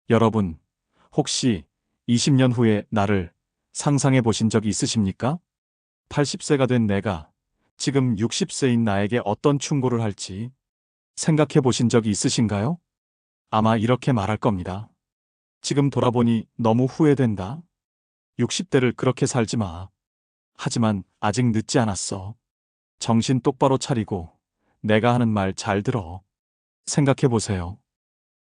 여러분, 혹시 20년 후의 나를 상상해 보신 적이 있으십니까? 80세가 된 내가 지금 60세인 나에게 어떤 충고를 할지 생각해 보신 적이 있으신가요? 아마 이렇게 말할 겁니다. 지금 돌아보니 너무 후회된다. 60대를 그렇게 살지 마. 하지만 아직 늦지 않았어. 정신 똑바로 차리고 내가 하는 말 잘 들어. 생각해 보세요.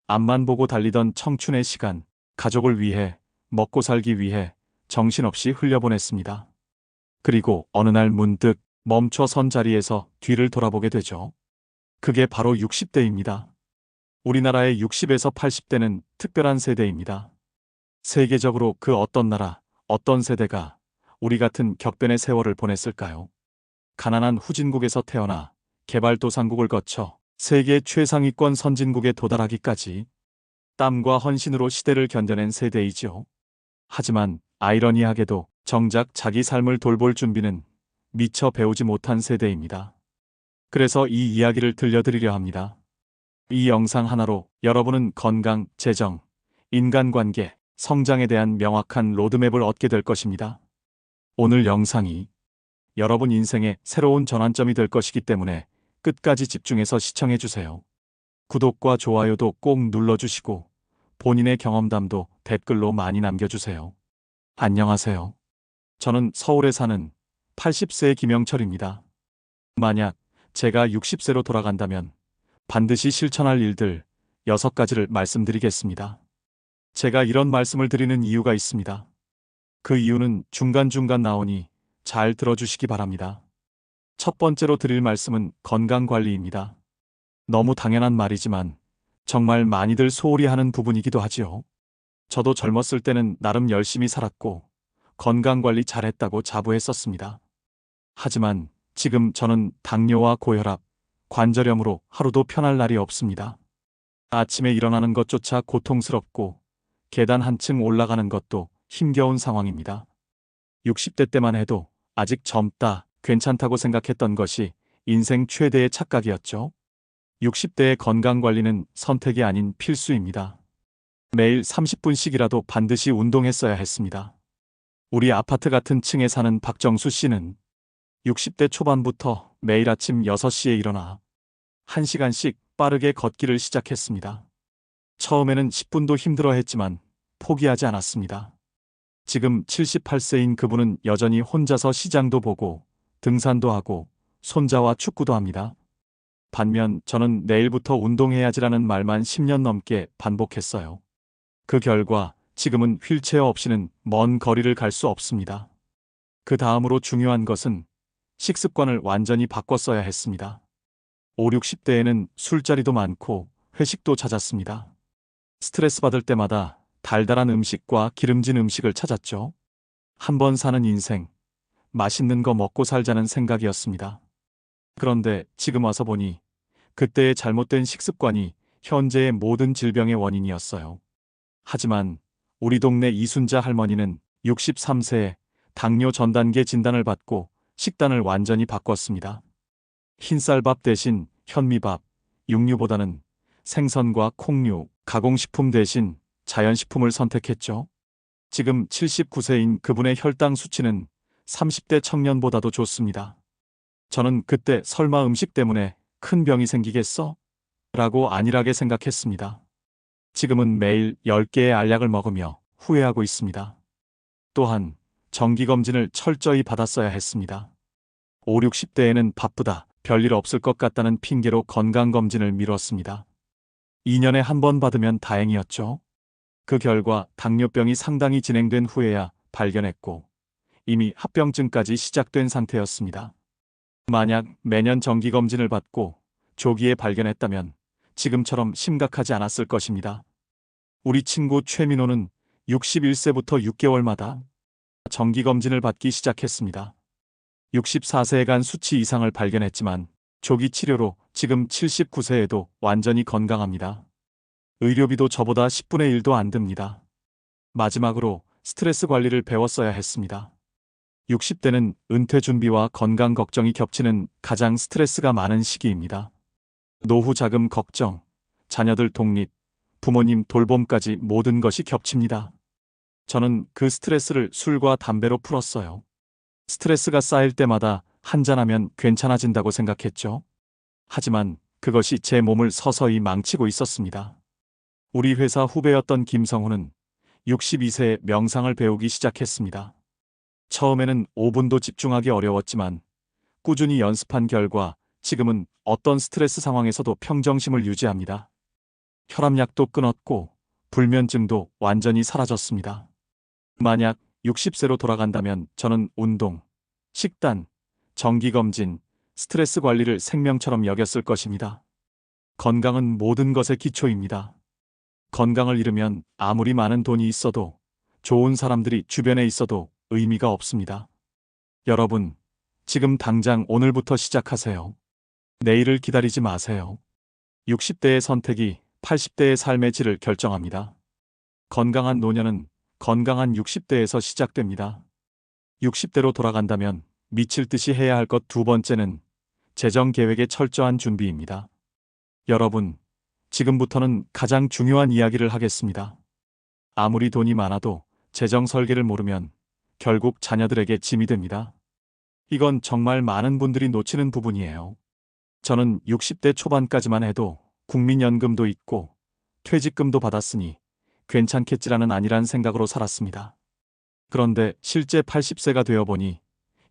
앞만 보고 달리던 청춘의 시간, 가족을 위해, 먹고 살기 위해 정신없이 흘려보냈습니다. 그리고 어느 날 문득 멈춰 선 자리에서 뒤를 돌아보게 되죠. 그게 바로 60대입니다. 우리나라의 60에서 80대는 특별한 세대입니다. 세계적으로 그 어떤 나라, 어떤 세대가 우리 같은 격변의 세월을 보냈을까요? 가난한 후진국에서 태어나 개발도상국을 거쳐 세계 최상위권 선진국에 도달하기까지 땀과 헌신으로 시대를 견뎌낸 세대이지요. 하지만 아이러니하게도 정작 자기 삶을 돌볼 준비는 미처 배우지 못한 세대입니다. 그래서 이 이야기를 들려드리려 합니다. 이 영상 하나로 여러분은 건강, 재정, 인간관계, 성장에 대한 명확한 로드맵을 얻게 될 것입니다. 오늘 영상이 여러분 인생의 새로운 전환점이 될 것이기 때문에 끝까지 집중해서 시청해주세요. 구독과 좋아요도 꼭 눌러주시고 본인의 경험담도 댓글로 많이 남겨주세요. 안녕하세요. 저는 서울에 사는 80세의 김영철입니다. 만약 제가 60세로 돌아간다면 반드시 실천할 일들 6가지를 말씀드리겠습니다. 제가 이런 말씀을 드리는 이유가 있습니다. 그 이유는 중간중간 나오니 잘 들어주시기 바랍니다. 첫 번째로 드릴 말씀은 건강관리입니다. 너무 당연한 말이지만 정말 많이들 소홀히 하는 부분이기도 하지요. 저도 젊었을 때는 나름 열심히 살았고 건강관리 잘했다고 자부했었습니다. 하지만 지금 저는 당뇨와 고혈압, 관절염으로 하루도 편할 날이 없습니다. 아침에 일어나는 것조차 고통스럽고 계단 한층 올라가는 것도 힘겨운 상황입니다. 60대 때만 해도 아직 젊다, 괜찮다고 생각했던 것이 인생 최대의 착각이었죠. 60대의 건강관리는 선택이 아닌 필수입니다. 매일 30분씩이라도 반드시 운동했어야 했습니다. 우리 아파트 같은 층에 사는 박정수 씨는 60대 초반부터 매일 아침 6시에 일어나 1시간씩 빠르게 걷기를 시작했습니다. 처음에는 10분도 힘들어했지만 포기하지 않았습니다. 지금 78세인 그분은 여전히 혼자서 시장도 보고 등산도 하고 손자와 축구도 합니다. 반면 저는 내일부터 운동해야지라는 말만 10년 넘게 반복했어요. 그 결과 지금은 휠체어 없이는 먼 거리를 갈 수 없습니다. 그 다음으로 중요한 것은 식습관을 완전히 바꿨어야 했습니다. 5, 60대에는 술자리도 많고 회식도 잦았습니다. 스트레스 받을 때마다 달달한 음식과 기름진 음식을 찾았죠. 한 번 사는 인생, 맛있는 거 먹고 살자는 생각이었습니다. 그런데 지금 와서 보니 그때의 잘못된 식습관이 현재의 모든 질병의 원인이었어요. 하지만 우리 동네 이순자 할머니는 63세에 당뇨 전단계 진단을 받고 식단을 완전히 바꿨습니다. 흰쌀밥 대신 현미밥, 육류보다는 생선과 콩류, 가공식품 대신 자연식품을 선택했죠. 지금 79세인 그분의 혈당 수치는 30대 청년보다도 좋습니다. 저는 그때 설마 음식 때문에 큰 병이 생기겠어? 라고 안일하게 생각했습니다. 지금은 매일 10개의 알약을 먹으며 후회하고 있습니다. 또한 정기검진을 철저히 받았어야 했습니다. 5, 60대에는 바쁘다, 별일 없을 것 같다는 핑계로 건강검진을 미뤘습니다. 2년에 한 번 받으면 다행이었죠. 그 결과 당뇨병이 상당히 진행된 후에야 발견했고 이미 합병증까지 시작된 상태였습니다. 만약 매년 정기검진을 받고 조기에 발견했다면 지금처럼 심각하지 않았을 것입니다. 우리 친구 최민호는 61세부터 6개월마다 정기검진을 받기 시작했습니다. 64세에 간 수치 이상을 발견했지만 조기 치료로 지금 79세에도 완전히 건강합니다. 의료비도 저보다 10분의 1도 안 듭니다. 마지막으로 스트레스 관리를 배웠어야 했습니다. 60대는 은퇴 준비와 건강 걱정이 겹치는 가장 스트레스가 많은 시기입니다. 노후 자금 걱정, 자녀들 독립, 부모님 돌봄까지 모든 것이 겹칩니다. 저는 그 스트레스를 술과 담배로 풀었어요. 스트레스가 쌓일 때마다 한잔하면 괜찮아진다고 생각했죠. 하지만 그것이 제 몸을 서서히 망치고 있었습니다. 우리 회사 후배였던 김성훈은 62세에 명상을 배우기 시작했습니다. 처음에는 5분도 집중하기 어려웠지만 꾸준히 연습한 결과 지금은 어떤 스트레스 상황에서도 평정심을 유지합니다. 혈압약도 끊었고 불면증도 완전히 사라졌습니다. 만약 60세로 돌아간다면 저는 운동, 식단, 정기검진, 스트레스 관리를 생명처럼 여겼을 것입니다. 건강은 모든 것의 기초입니다. 건강을 잃으면 아무리 많은 돈이 있어도 좋은 사람들이 주변에 있어도 의미가 없습니다. 여러분, 지금 당장 오늘부터 시작하세요. 내일을 기다리지 마세요. 60대의 선택이 80대의 삶의 질을 결정합니다. 건강한 노년은 건강한 60대에서 시작됩니다. 60대로 돌아간다면 미칠 듯이 해야 할 것 두 번째는 재정 계획의 철저한 준비입니다. 여러분, 지금부터는 가장 중요한 이야기를 하겠습니다. 아무리 돈이 많아도 재정 설계를 모르면 결국 자녀들에게 짐이 됩니다. 이건 정말 많은 분들이 놓치는 부분이에요. 저는 60대 초반까지만 해도 국민연금도 있고 퇴직금도 받았으니 괜찮겠지라는 안일한 생각으로 살았습니다. 그런데 실제 80세가 되어보니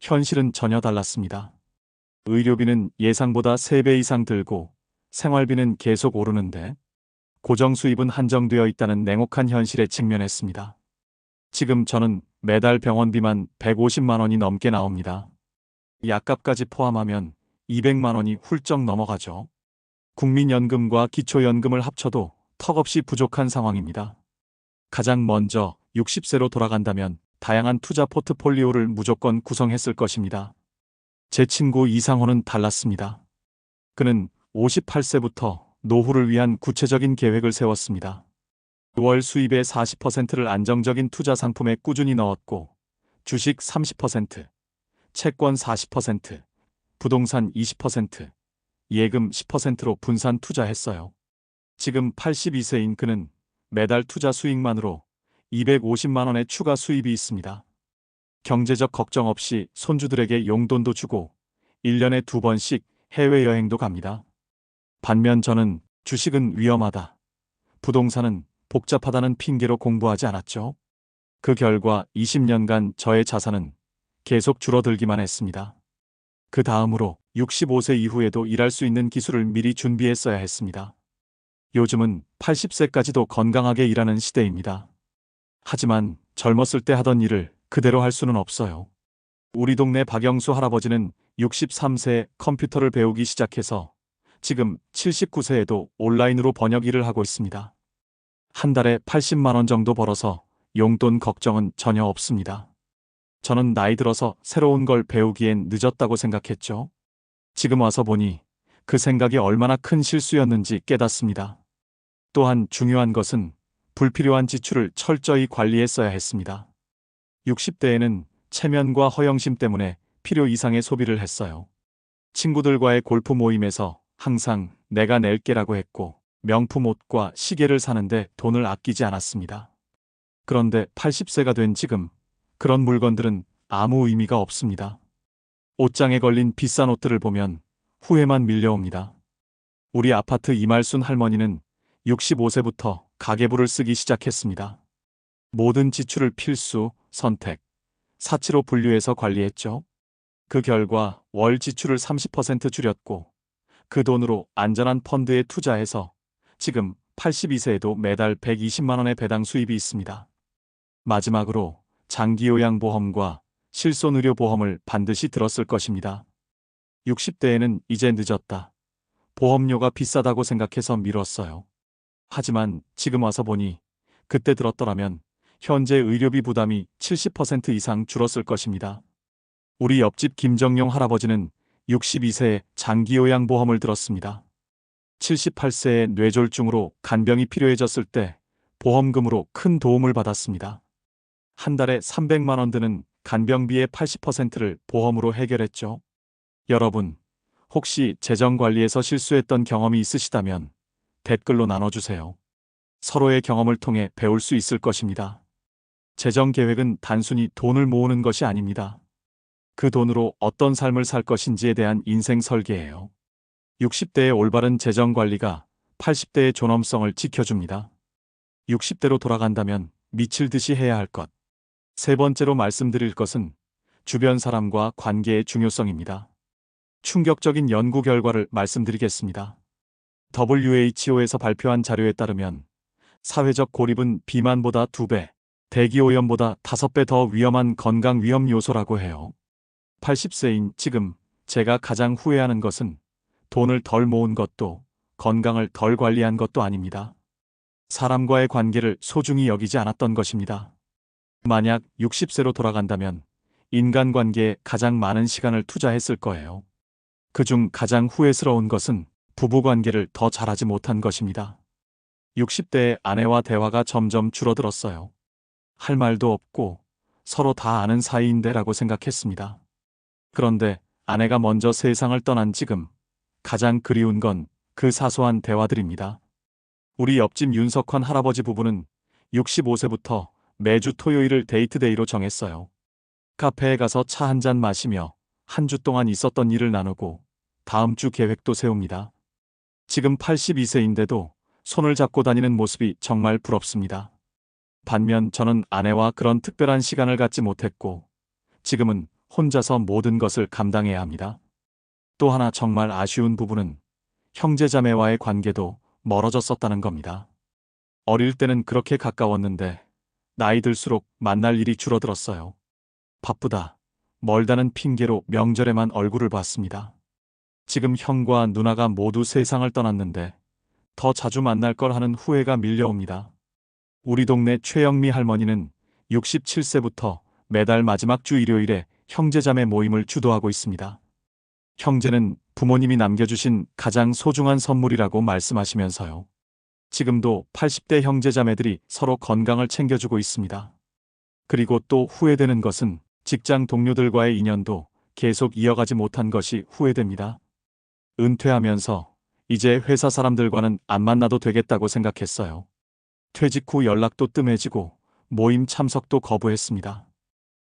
현실은 전혀 달랐습니다. 의료비는 예상보다 3배 이상 들고 생활비는 계속 오르는데 고정 수입은 한정되어 있다는 냉혹한 현실에 직면했습니다. 지금 저는 매달 병원비만 150만 원이 넘게 나옵니다. 약값까지 포함하면 200만 원이 훌쩍 넘어가죠. 국민연금과 기초연금을 합쳐도 턱없이 부족한 상황입니다. 가장 먼저 60세로 돌아간다면 다양한 투자 포트폴리오를 무조건 구성했을 것입니다. 제 친구 이상호는 달랐습니다. 그는 58세부터 노후를 위한 구체적인 계획을 세웠습니다. 월 수입의 40%를 안정적인 투자 상품에 꾸준히 넣었고 주식 30%, 채권 40%, 부동산 20%, 예금 10%로 분산 투자했어요. 지금 82세인 그는 매달 투자 수익만으로 250만 원의 추가 수입이 있습니다. 경제적 걱정 없이 손주들에게 용돈도 주고 1년에 2번씩 해외여행도 갑니다. 반면 저는 주식은 위험하다, 부동산은 복잡하다는 핑계로 공부하지 않았죠. 그 결과 20년간 저의 자산은 계속 줄어들기만 했습니다. 그 다음으로 65세 이후에도 일할 수 있는 기술을 미리 준비했어야 했습니다. 요즘은 80세까지도 건강하게 일하는 시대입니다. 하지만 젊었을 때 하던 일을 그대로 할 수는 없어요. 우리 동네 박영수 할아버지는 63세에 컴퓨터를 배우기 시작해서 지금 79세에도 온라인으로 번역 일을 하고 있습니다. 한 달에 80만 원 정도 벌어서 용돈 걱정은 전혀 없습니다. 저는 나이 들어서 새로운 걸 배우기엔 늦었다고 생각했죠. 지금 와서 보니 그 생각이 얼마나 큰 실수였는지 깨닫습니다. 또한 중요한 것은 불필요한 지출을 철저히 관리했어야 했습니다. 60대에는 체면과 허영심 때문에 필요 이상의 소비를 했어요. 친구들과의 골프 모임에서 항상 내가 낼게라고 했고 명품 옷과 시계를 사는데 돈을 아끼지 않았습니다. 그런데 80세가 된 지금 그런 물건들은 아무 의미가 없습니다. 옷장에 걸린 비싼 옷들을 보면 후회만 밀려옵니다. 우리 아파트 이말순 할머니는 65세부터 가계부를 쓰기 시작했습니다. 모든 지출을 필수, 선택, 사치로 분류해서 관리했죠. 그 결과 월 지출을 30% 줄였고 그 돈으로 안전한 펀드에 투자해서 지금 82세에도 매달 120만 원의 배당 수입이 있습니다. 마지막으로 장기요양보험과 실손의료보험을 반드시 들었을 것입니다. 60대에는 이제 늦었다, 보험료가 비싸다고 생각해서 미뤘어요. 하지만 지금 와서 보니 그때 들었더라면 현재 의료비 부담이 70% 이상 줄었을 것입니다. 우리 옆집 김정용 할아버지는 62세에 장기요양보험을 들었습니다. 78세에 뇌졸중으로 간병이 필요해졌을 때 보험금으로 큰 도움을 받았습니다. 한 달에 300만 원 드는 간병비의 80%를 보험으로 해결했죠. 여러분, 혹시 재정 관리에서 실수했던 경험이 있으시다면 댓글로 나눠주세요. 서로의 경험을 통해 배울 수 있을 것입니다. 재정 계획은 단순히 돈을 모으는 것이 아닙니다. 그 돈으로 어떤 삶을 살 것인지에 대한 인생 설계예요. 60대의 올바른 재정 관리가 80대의 존엄성을 지켜줍니다. 60대로 돌아간다면 미칠 듯이 해야 할 것. 세 번째로 말씀드릴 것은 주변 사람과 관계의 중요성입니다. 충격적인 연구 결과를 말씀드리겠습니다. WHO에서 발표한 자료에 따르면 사회적 고립은 비만보다 2배, 대기오염보다 5배 더 위험한 건강 위험 요소라고 해요. 80세인 지금 제가 가장 후회하는 것은 돈을 덜 모은 것도 건강을 덜 관리한 것도 아닙니다. 사람과의 관계를 소중히 여기지 않았던 것입니다. 만약 60세로 돌아간다면 인간관계에 가장 많은 시간을 투자했을 거예요. 그중 가장 후회스러운 것은 부부관계를 더 잘하지 못한 것입니다. 60대의 아내와 대화가 점점 줄어들었어요. 할 말도 없고 서로 다 아는 사이인데라고 생각했습니다. 그런데 아내가 먼저 세상을 떠난 지금 가장 그리운 건 그 사소한 대화들입니다. 우리 옆집 윤석환 할아버지 부부는 65세부터 매주 토요일을 데이트데이로 정했어요. 카페에 가서 차 한 잔 마시며 한 주 동안 있었던 일을 나누고 다음 주 계획도 세웁니다. 지금 82세인데도 손을 잡고 다니는 모습이 정말 부럽습니다. 반면 저는 아내와 그런 특별한 시간을 갖지 못했고 지금은 혼자서 모든 것을 감당해야 합니다. 또 하나 정말 아쉬운 부분은 형제자매와의 관계도 멀어졌었다는 겁니다. 어릴 때는 그렇게 가까웠는데 나이 들수록 만날 일이 줄어들었어요. 바쁘다, 멀다는 핑계로 명절에만 얼굴을 봤습니다. 지금 형과 누나가 모두 세상을 떠났는데 더 자주 만날 걸 하는 후회가 밀려옵니다. 우리 동네 최영미 할머니는 67세부터 매달 마지막 주 일요일에 형제자매 모임을 주도하고 있습니다. 형제는 부모님이 남겨주신 가장 소중한 선물이라고 말씀하시면서요. 지금도 80대 형제자매들이 서로 건강을 챙겨주고 있습니다. 그리고 또 후회되는 것은 직장 동료들과의 인연도 계속 이어가지 못한 것이 후회됩니다. 은퇴하면서 이제 회사 사람들과는 안 만나도 되겠다고 생각했어요. 퇴직 후 연락도 뜸해지고 모임 참석도 거부했습니다.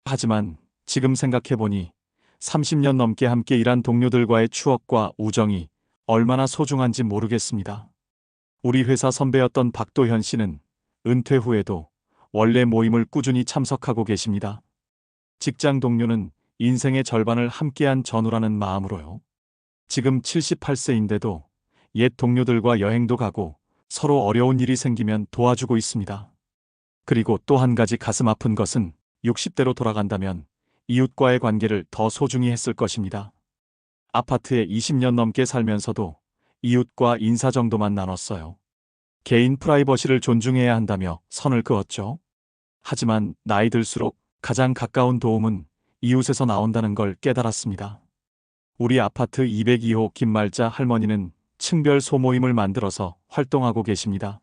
하지만 지금 생각해보니 30년 넘게 함께 일한 동료들과의 추억과 우정이 얼마나 소중한지 모르겠습니다. 우리 회사 선배였던 박도현 씨는 은퇴 후에도 원래 모임을 꾸준히 참석하고 계십니다. 직장 동료는 인생의 절반을 함께한 전우라는 마음으로요. 지금 78세인데도 옛 동료들과 여행도 가고 서로 어려운 일이 생기면 도와주고 있습니다. 그리고 또 한 가지 가슴 아픈 것은 60대로 돌아간다면 이웃과의 관계를 더 소중히 했을 것입니다. 아파트에 20년 넘게 살면서도 이웃과 인사 정도만 나눴어요. 개인 프라이버시를 존중해야 한다며 선을 그었죠. 하지만 나이 들수록 가장 가까운 도움은 이웃에서 나온다는 걸 깨달았습니다. 우리 아파트 202호 김말자 할머니는 층별 소모임을 만들어서 활동하고 계십니다.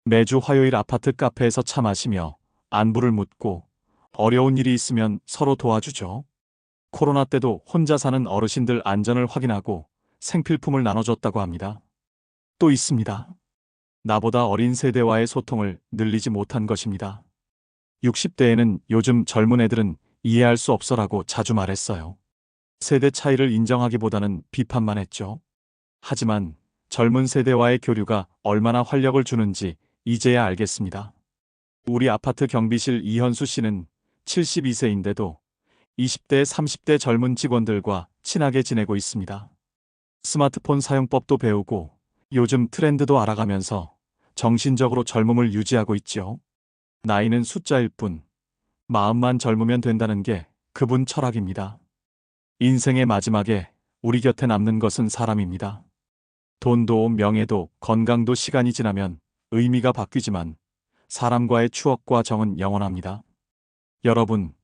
매주 화요일 아파트 카페에서 차 마시며 안부를 묻고 어려운 일이 있으면 서로 도와주죠. 코로나 때도 혼자 사는 어르신들 안전을 확인하고 생필품을 나눠줬다고 합니다. 또 있습니다. 나보다 어린 세대와의 소통을 늘리지 못한 것입니다. 60대에는 요즘 젊은 애들은 이해할 수 없어라고 자주 말했어요. 세대 차이를 인정하기보다는 비판만 했죠. 하지만 젊은 세대와의 교류가 얼마나 활력을 주는지 이제야 알겠습니다. 우리 아파트 경비실 이현수 씨는 72세인데도 20대, 30대 젊은 직원들과 친하게 지내고 있습니다. 스마트폰 사용법도 배우고 요즘 트렌드도 알아가면서 정신적으로 젊음을 유지하고 있죠. 나이는 숫자일 뿐 마음만 젊으면 된다는 게 그분 철학입니다. 인생의 마지막에 우리 곁에 남는 것은 사람입니다. 돈도 명예도 건강도 시간이 지나면 의미가 바뀌지만 사람과의 추억과 정은 영원합니다. 여러분,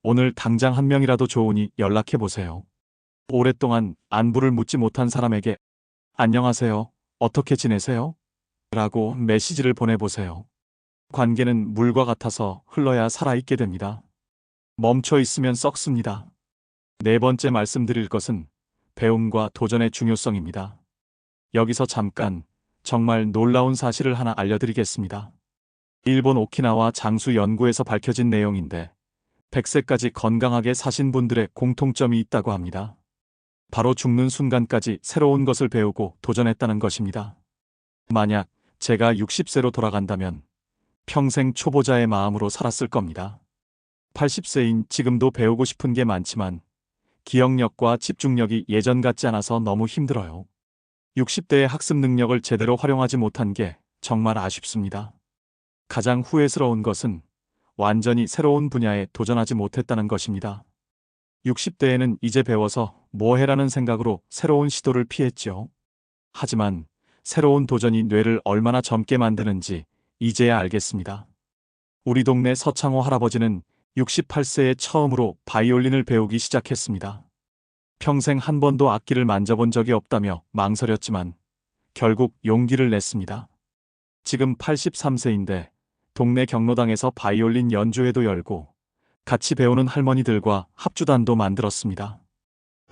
오늘 당장 한 명이라도 좋으니 연락해보세요. 오랫동안 안부를 묻지 못한 사람에게 안녕하세요, 어떻게 지내세요? 라고 메시지를 보내보세요. 관계는 물과 같아서 흘러야 살아있게 됩니다. 멈춰 있으면 썩습니다. 네 번째 말씀드릴 것은 배움과 도전의 중요성입니다. 여기서 잠깐 정말 놀라운 사실을 하나 알려드리겠습니다. 일본 오키나와 장수 연구에서 밝혀진 내용인데 100세까지 건강하게 사신 분들의 공통점이 있다고 합니다. 바로 죽는 순간까지 새로운 것을 배우고 도전했다는 것입니다. 만약 제가 60세로 돌아간다면 평생 초보자의 마음으로 살았을 겁니다. 80세인 지금도 배우고 싶은 게 많지만 기억력과 집중력이 예전 같지 않아서 너무 힘들어요. 60대의 학습 능력을 제대로 활용하지 못한 게 정말 아쉽습니다. 가장 후회스러운 것은 완전히 새로운 분야에 도전하지 못했다는 것입니다. 60대에는 이제 배워서 뭐 해라는 생각으로 새로운 시도를 피했죠. 하지만 새로운 도전이 뇌를 얼마나 젊게 만드는지 이제야 알겠습니다. 우리 동네 서창호 할아버지는 68세에 처음으로 바이올린을 배우기 시작했습니다. 평생 한 번도 악기를 만져본 적이 없다며 망설였지만 결국 용기를 냈습니다. 지금 83세인데 동네 경로당에서 바이올린 연주회도 열고 같이 배우는 할머니들과 합주단도 만들었습니다.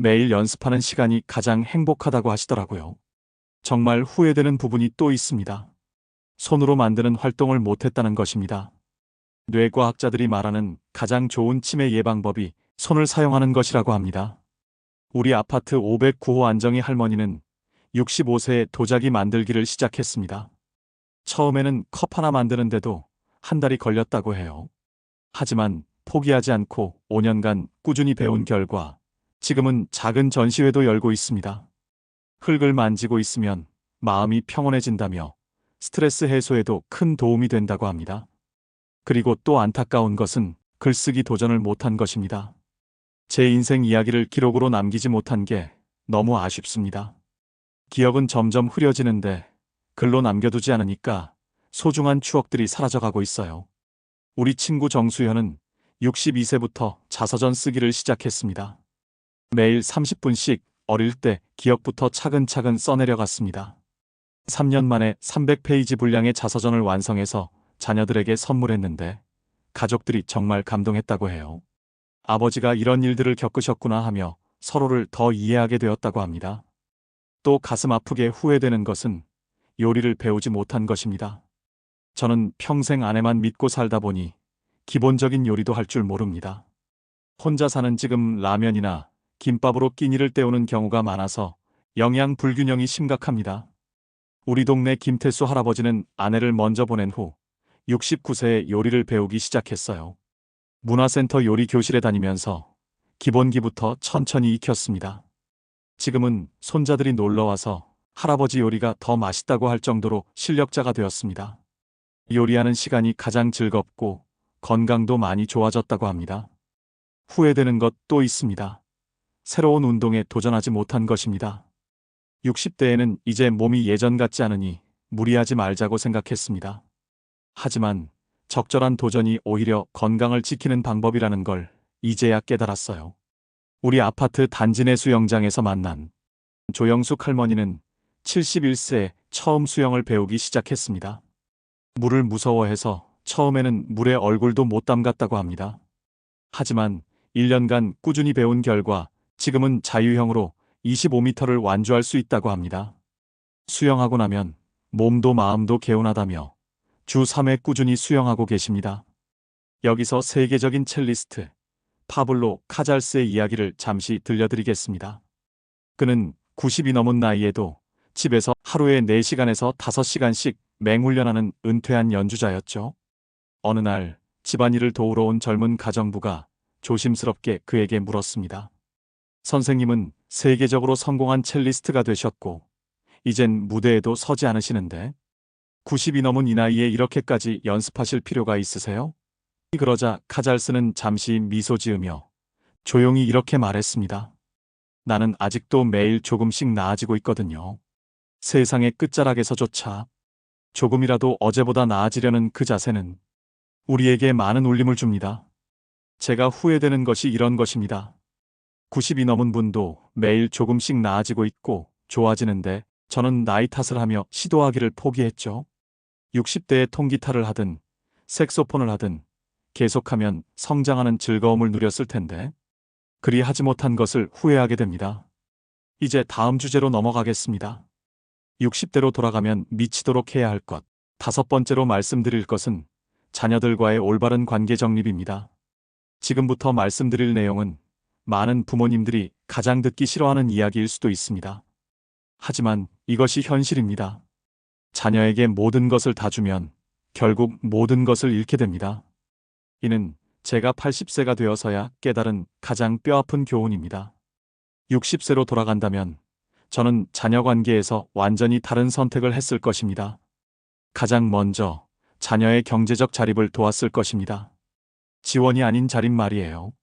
매일 연습하는 시간이 가장 행복하다고 하시더라고요. 정말 후회되는 부분이 또 있습니다. 손으로 만드는 활동을 못했다는 것입니다. 뇌과학자들이 말하는 가장 좋은 치매 예방법이 손을 사용하는 것이라고 합니다. 우리 아파트 509호 안정희 할머니는 65세에 도자기 만들기를 시작했습니다. 처음에는 컵 하나 만드는데도 한 달이 걸렸다고 해요. 하지만 포기하지 않고 5년간 꾸준히 배운 결과 지금은 작은 전시회도 열고 있습니다. 흙을 만지고 있으면 마음이 평온해진다며 스트레스 해소에도 큰 도움이 된다고 합니다. 그리고 또 안타까운 것은 글쓰기 도전을 못한 것입니다. 제 인생 이야기를 기록으로 남기지 못한 게 너무 아쉽습니다. 기억은 점점 흐려지는데 글로 남겨두지 않으니까 소중한 추억들이 사라져가고 있어요. 우리 친구 정수현은 62세부터 자서전 쓰기를 시작했습니다. 매일 30분씩 어릴 때 기억부터 차근차근 써내려갔습니다. 3년 만에 300페이지 분량의 자서전을 완성해서 자녀들에게 선물했는데 가족들이 정말 감동했다고 해요. 아버지가 이런 일들을 겪으셨구나 하며 서로를 더 이해하게 되었다고 합니다. 또 가슴 아프게 후회되는 것은 요리를 배우지 못한 것입니다. 저는 평생 아내만 믿고 살다 보니 기본적인 요리도 할 줄 모릅니다. 혼자 사는 지금 라면이나 김밥으로 끼니를 때우는 경우가 많아서 영양 불균형이 심각합니다. 우리 동네 김태수 할아버지는 아내를 먼저 보낸 후 69세에 요리를 배우기 시작했어요. 문화센터 요리 교실에 다니면서 기본기부터 천천히 익혔습니다. 지금은 손자들이 놀러와서 할아버지 요리가 더 맛있다고 할 정도로 실력자가 되었습니다. 요리하는 시간이 가장 즐겁고 건강도 많이 좋아졌다고 합니다. 후회되는 것 또 있습니다. 새로운 운동에 도전하지 못한 것입니다. 60대에는 이제 몸이 예전 같지 않으니 무리하지 말자고 생각했습니다. 하지만 적절한 도전이 오히려 건강을 지키는 방법이라는 걸 이제야 깨달았어요. 우리 아파트 단지 내 수영장에서 만난 조영숙 할머니는 71세에 처음 수영을 배우기 시작했습니다. 물을 무서워해서 처음에는 물에 얼굴도 못 담갔다고 합니다. 하지만 1년간 꾸준히 배운 결과 지금은 자유형으로 25m를 완주할 수 있다고 합니다. 수영하고 나면 몸도 마음도 개운하다며 주 3회 꾸준히 수영하고 계십니다. 여기서 세계적인 첼리스트 파블로 카잘스의 이야기를 잠시 들려드리겠습니다. 그는 90이 넘은 나이에도 집에서 하루에 4시간에서 5시간씩 맹훈련하는 은퇴한 연주자였죠. 어느 날 집안일을 도우러 온 젊은 가정부가 조심스럽게 그에게 물었습니다. 선생님은 세계적으로 성공한 첼리스트가 되셨고 이젠 무대에도 서지 않으시는데 90이 넘은 이 나이에 이렇게까지 연습하실 필요가 있으세요? 그러자 카잘스는 잠시 미소 지으며 조용히 이렇게 말했습니다. 나는 아직도 매일 조금씩 나아지고 있거든요. 세상의 끝자락에서조차 조금이라도 어제보다 나아지려는 그 자세는 우리에게 많은 울림을 줍니다. 제가 후회되는 것이 이런 것입니다. 90이 넘은 분도 매일 조금씩 나아지고 있고 좋아지는데 저는 나이 탓을 하며 시도하기를 포기했죠. 60대에 통기타를 하든 색소폰을 하든 계속하면 성장하는 즐거움을 누렸을 텐데 그리 하지 못한 것을 후회하게 됩니다. 이제 다음 주제로 넘어가겠습니다. 60대로 돌아가면 미치도록 해야 할 것. 다섯 번째로 말씀드릴 것은 자녀들과의 올바른 관계 정립입니다. 지금부터 말씀드릴 내용은 많은 부모님들이 가장 듣기 싫어하는 이야기일 수도 있습니다. 하지만 이것이 현실입니다. 자녀에게 모든 것을 다 주면 결국 모든 것을 잃게 됩니다. 이는 제가 80세가 되어서야 깨달은 가장 뼈아픈 교훈입니다. 60세로 돌아간다면 저는 자녀 관계에서 완전히 다른 선택을 했을 것입니다. 가장 먼저 자녀의 경제적 자립을 도왔을 것입니다. 지원이 아닌 자립 말이에요.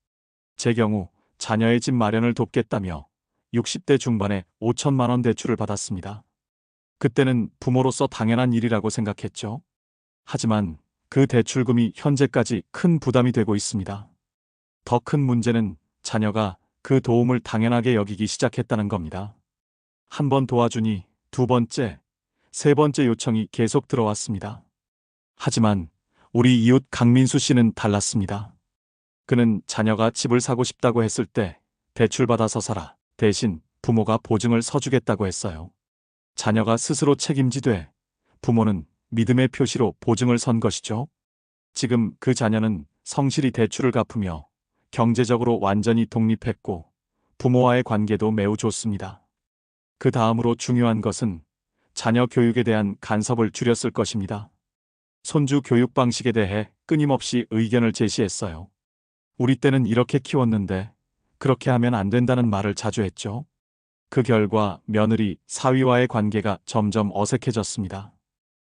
제 경우 자녀의 집 마련을 돕겠다며 60대 중반에 5천만 원 대출을 받았습니다. 그때는 부모로서 당연한 일이라고 생각했죠. 하지만 그 대출금이 현재까지 큰 부담이 되고 있습니다. 더 큰 문제는 자녀가 그 도움을 당연하게 여기기 시작했다는 겁니다. 한 번 도와주니 두 번째, 세 번째 요청이 계속 들어왔습니다. 하지만 우리 이웃 강민수 씨는 달랐습니다. 그는 자녀가 집을 사고 싶다고 했을 때 대출받아서 사라. 대신 부모가 보증을 서주겠다고 했어요. 자녀가 스스로 책임지되 부모는 믿음의 표시로 보증을 선 것이죠. 지금 그 자녀는 성실히 대출을 갚으며 경제적으로 완전히 독립했고 부모와의 관계도 매우 좋습니다. 그 다음으로 중요한 것은 자녀 교육에 대한 간섭을 줄였을 것입니다. 손주 교육 방식에 대해 끊임없이 의견을 제시했어요. 우리 때는 이렇게 키웠는데 그렇게 하면 안 된다는 말을 자주 했죠. 그 결과 며느리, 사위와의 관계가 점점 어색해졌습니다.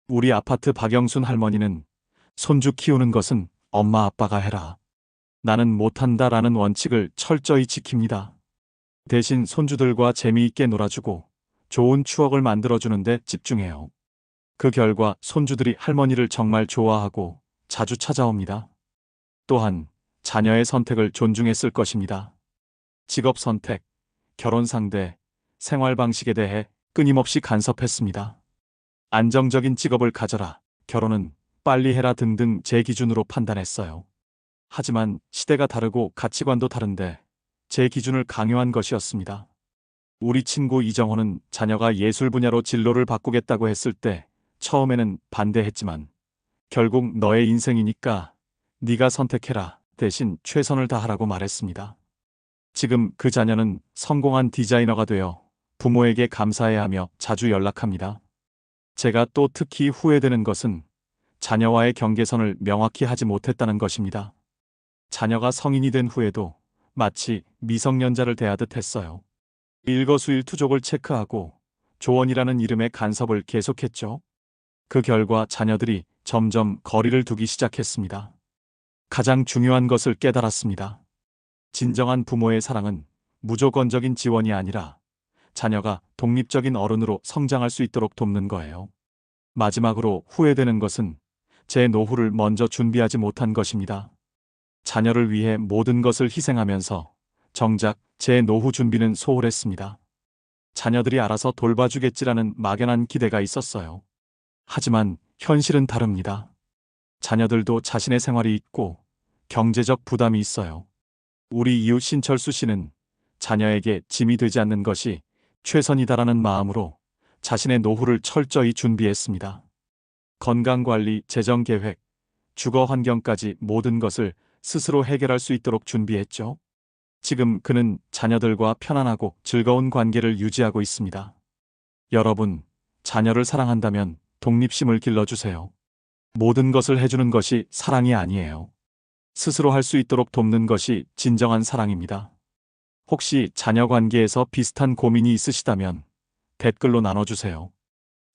우리 아파트 박영순 할머니는 손주 키우는 것은 엄마 아빠가 해라. 나는 못한다라는 원칙을 철저히 지킵니다. 대신 손주들과 재미있게 놀아주고 좋은 추억을 만들어주는데 집중해요. 그 결과 손주들이 할머니를 정말 좋아하고 자주 찾아옵니다. 또한 자녀의 선택을 존중했을 것입니다. 직업 선택, 결혼 상대, 생활 방식에 대해 끊임없이 간섭했습니다. 안정적인 직업을 가져라, 결혼은 빨리 해라 등등 제 기준으로 판단했어요. 하지만 시대가 다르고 가치관도 다른데 제 기준을 강요한 것이었습니다. 우리 친구 이정호는 자녀가 예술 분야로 진로를 바꾸겠다고 했을 때 처음에는 반대했지만 결국 너의 인생이니까 네가 선택해라 대신 최선을 다하라고 말했습니다. 지금 그 자녀는 성공한 디자이너가 되어 부모에게 감사해야 하며 자주 연락합니다. 제가 또 특히 후회되는 것은 자녀와의 경계선을 명확히 하지 못했다는 것입니다. 자녀가 성인이 된 후에도 마치 미성년자를 대하듯 했어요. 일거수일투족을 체크하고 조언이라는 이름의 간섭을 계속했죠. 그 결과 자녀들이 점점 거리를 두기 시작했습니다. 가장 중요한 것을 깨달았습니다. 진정한 부모의 사랑은 무조건적인 지원이 아니라 자녀가 독립적인 어른으로 성장할 수 있도록 돕는 거예요. 마지막으로 후회되는 것은 제 노후를 먼저 준비하지 못한 것입니다. 자녀를 위해 모든 것을 희생하면서 정작 제 노후 준비는 소홀했습니다. 자녀들이 알아서 돌봐주겠지라는 막연한 기대가 있었어요. 하지만 현실은 다릅니다. 자녀들도 자신의 생활이 있고 경제적 부담이 있어요. 우리 이웃 신철수 씨는 자녀에게 짐이 되지 않는 것이 최선이다라는 마음으로 자신의 노후를 철저히 준비했습니다. 건강관리, 재정계획, 주거 환경까지 모든 것을 스스로 해결할 수 있도록 준비했죠. 지금 그는 자녀들과 편안하고 즐거운 관계를 유지하고 있습니다. 여러분, 자녀를 사랑한다면 독립심을 길러주세요. 모든 것을 해주는 것이 사랑이 아니에요. 스스로 할 수 있도록 돕는 것이 진정한 사랑입니다. 혹시 자녀 관계에서 비슷한 고민이 있으시다면 댓글로 나눠주세요.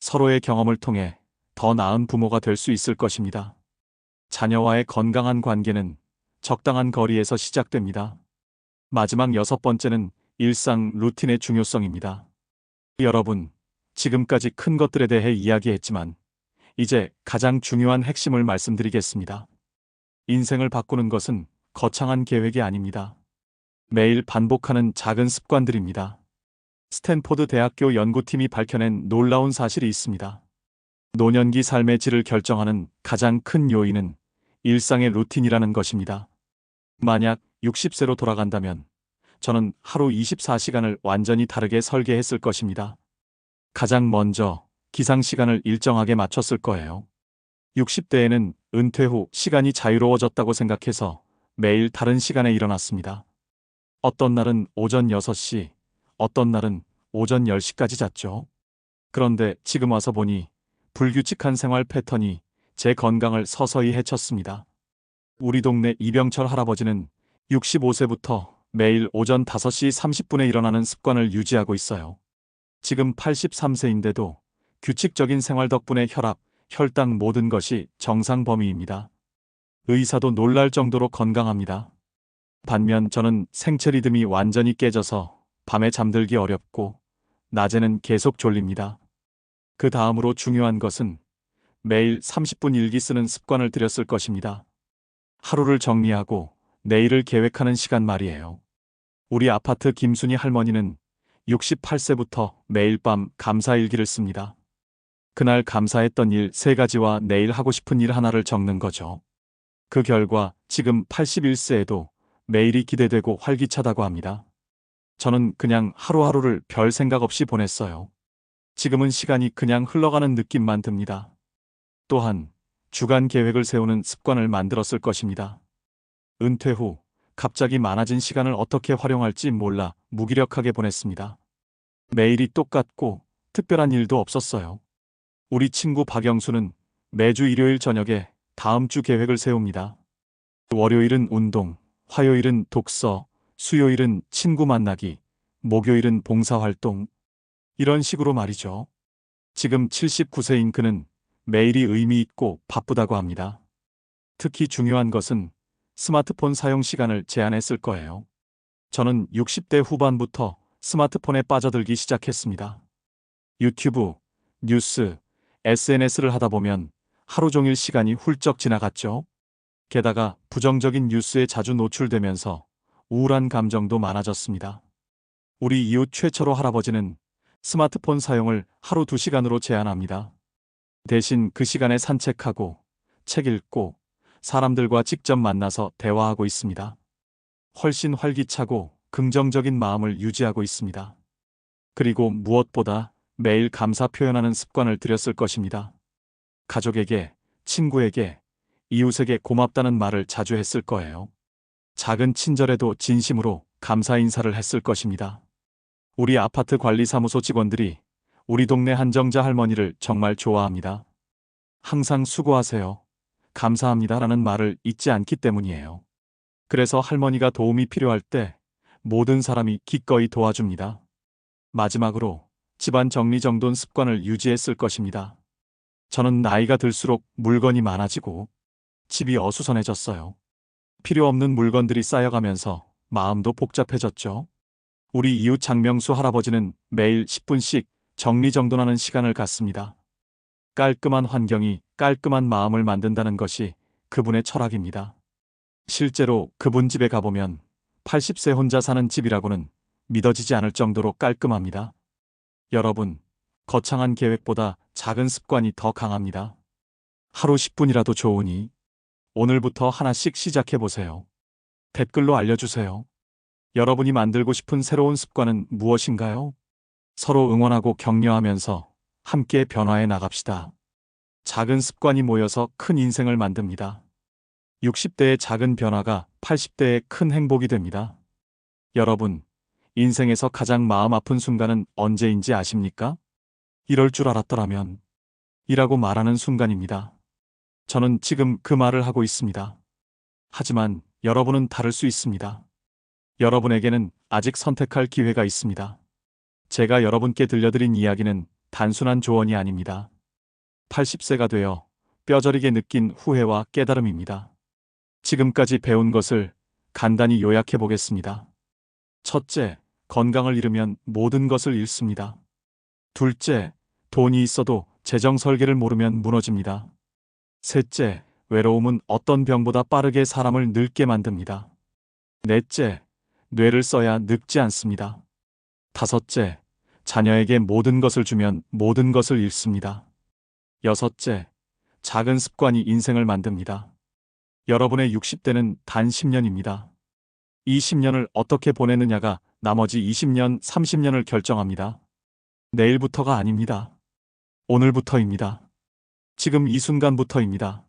서로의 경험을 통해 더 나은 부모가 될 수 있을 것입니다. 자녀와의 건강한 관계는 적당한 거리에서 시작됩니다. 마지막 여섯 번째는 일상 루틴의 중요성입니다. 여러분, 지금까지 큰 것들에 대해 이야기했지만 이제 가장 중요한 핵심을 말씀드리겠습니다. 인생을 바꾸는 것은 거창한 계획이 아닙니다. 매일 반복하는 작은 습관들입니다. 스탠포드 대학교 연구팀이 밝혀낸 놀라운 사실이 있습니다. 노년기 삶의 질을 결정하는 가장 큰 요인은 일상의 루틴이라는 것입니다. 만약 60세로 돌아간다면 저는 하루 24시간을 완전히 다르게 설계했을 것입니다. 가장 먼저 기상 시간을 일정하게 맞췄을 거예요. 60대에는 은퇴 후 시간이 자유로워졌다고 생각해서 매일 다른 시간에 일어났습니다. 어떤 날은 오전 6시, 어떤 날은 오전 10시까지 잤죠. 그런데 지금 와서 보니 불규칙한 생활 패턴이 제 건강을 서서히 해쳤습니다. 우리 동네 이병철 할아버지는 65세부터 매일 오전 5시 30분에 일어나는 습관을 유지하고 있어요. 지금 83세인데도 규칙적인 생활 덕분에 혈압, 혈당 모든 것이 정상 범위입니다. 의사도 놀랄 정도로 건강합니다. 반면 저는 생체 리듬이 완전히 깨져서 밤에 잠들기 어렵고 낮에는 계속 졸립니다. 그 다음으로 중요한 것은 매일 30분 일기 쓰는 습관을 들였을 것입니다. 하루를 정리하고 내일을 계획하는 시간 말이에요. 우리 아파트 김순희 할머니는 68세부터 매일 밤 감사일기를 씁니다. 그날 감사했던 일 3가지와 내일 하고 싶은 일 하나를 적는 거죠. 그 결과 지금 81세에도 매일이 기대되고 활기차다고 합니다. 저는 그냥 하루하루를 별 생각 없이 보냈어요. 지금은 시간이 그냥 흘러가는 느낌만 듭니다. 또한 주간 계획을 세우는 습관을 만들었을 것입니다. 은퇴 후 갑자기 많아진 시간을 어떻게 활용할지 몰라 무기력하게 보냈습니다. 매일이 똑같고 특별한 일도 없었어요. 우리 친구 박영수는 매주 일요일 저녁에 다음 주 계획을 세웁니다. 월요일은 운동, 화요일은 독서, 수요일은 친구 만나기, 목요일은 봉사활동. 이런 식으로 말이죠. 지금 79세인 그는 매일이 의미 있고 바쁘다고 합니다. 특히 중요한 것은 스마트폰 사용 시간을 제한했을 거예요. 저는 60대 후반부터 스마트폰에 빠져들기 시작했습니다. 유튜브, 뉴스, SNS를 하다 보면 하루 종일 시간이 훌쩍 지나갔죠. 게다가 부정적인 뉴스에 자주 노출되면서 우울한 감정도 많아졌습니다. 우리 이웃 최철호 할아버지는 스마트폰 사용을 하루 2시간으로 제한합니다. 대신 그 시간에 산책하고 책 읽고 사람들과 직접 만나서 대화하고 있습니다. 훨씬 활기차고 긍정적인 마음을 유지하고 있습니다. 그리고 무엇보다 매일 감사 표현하는 습관을 들였을 것입니다. 가족에게, 친구에게, 이웃에게 고맙다는 말을 자주 했을 거예요. 작은 친절에도 진심으로 감사 인사를 했을 것입니다. 우리 아파트 관리사무소 직원들이 우리 동네 한정자 할머니를 정말 좋아합니다. 항상 수고하세요. 감사합니다라는 말을 잊지 않기 때문이에요. 그래서 할머니가 도움이 필요할 때 모든 사람이 기꺼이 도와줍니다. 마지막으로 집안 정리정돈 습관을 유지했을 것입니다. 저는 나이가 들수록 물건이 많아지고 집이 어수선해졌어요. 필요 없는 물건들이 쌓여가면서 마음도 복잡해졌죠. 우리 이웃 장명수 할아버지는 매일 10분씩 정리정돈하는 시간을 갖습니다. 깔끔한 환경이 깔끔한 마음을 만든다는 것이 그분의 철학입니다. 실제로 그분 집에 가보면 80세 혼자 사는 집이라고는 믿어지지 않을 정도로 깔끔합니다. 여러분, 거창한 계획보다 작은 습관이 더 강합니다. 하루 10분이라도 좋으니 오늘부터 하나씩 시작해보세요. 댓글로 알려주세요. 여러분이 만들고 싶은 새로운 습관은 무엇인가요? 서로 응원하고 격려하면서 함께 변화해 나갑시다. 작은 습관이 모여서 큰 인생을 만듭니다. 60대의 작은 변화가 80대의 큰 행복이 됩니다. 여러분, 인생에서 가장 마음 아픈 순간은 언제인지 아십니까? 이럴 줄 알았더라면 이라고 말하는 순간입니다. 저는 지금 그 말을 하고 있습니다. 하지만 여러분은 다를 수 있습니다. 여러분에게는 아직 선택할 기회가 있습니다. 제가 여러분께 들려드린 이야기는 단순한 조언이 아닙니다. 80세가 되어 뼈저리게 느낀 후회와 깨달음입니다. 지금까지 배운 것을 간단히 요약해 보겠습니다. 첫째, 건강을 잃으면 모든 것을 잃습니다. 둘째, 돈이 있어도 재정 설계를 모르면 무너집니다. 셋째, 외로움은 어떤 병보다 빠르게 사람을 늙게 만듭니다. 넷째, 뇌를 써야 늙지 않습니다. 다섯째, 자녀에게 모든 것을 주면 모든 것을 잃습니다. 여섯째, 작은 습관이 인생을 만듭니다. 여러분의 60대는 단 10년입니다. 이 10년을 어떻게 보내느냐가 나머지 20년, 30년을 결정합니다. 내일부터가 아닙니다. 오늘부터입니다. 지금 이 순간부터입니다.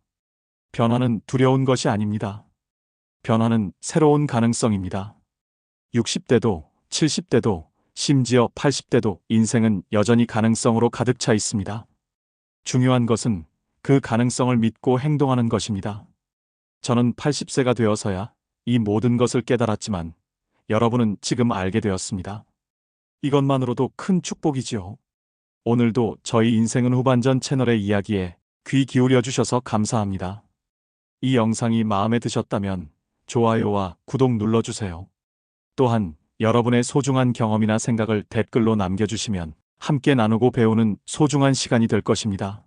변화는 두려운 것이 아닙니다. 변화는 새로운 가능성입니다. 60대도, 70대도, 심지어 80대도 인생은 여전히 가능성으로 가득 차 있습니다. 중요한 것은 그 가능성을 믿고 행동하는 것입니다. 저는 80세가 되어서야 이 모든 것을 깨달았지만 여러분은 지금 알게 되었습니다. 이것만으로도 큰 축복이지요. 오늘도 저희 인생은 후반전 채널의 이야기에 귀 기울여 주셔서 감사합니다. 이 영상이 마음에 드셨다면 좋아요와 구독 눌러주세요. 또한 여러분의 소중한 경험이나 생각을 댓글로 남겨주시면 함께 나누고 배우는 소중한 시간이 될 것입니다.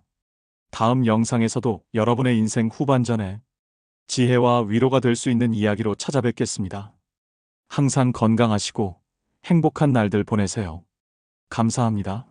다음 영상에서도 여러분의 인생 후반전에 지혜와 위로가 될 수 있는 이야기로 찾아뵙겠습니다. 항상 건강하시고 행복한 날들 보내세요. 감사합니다.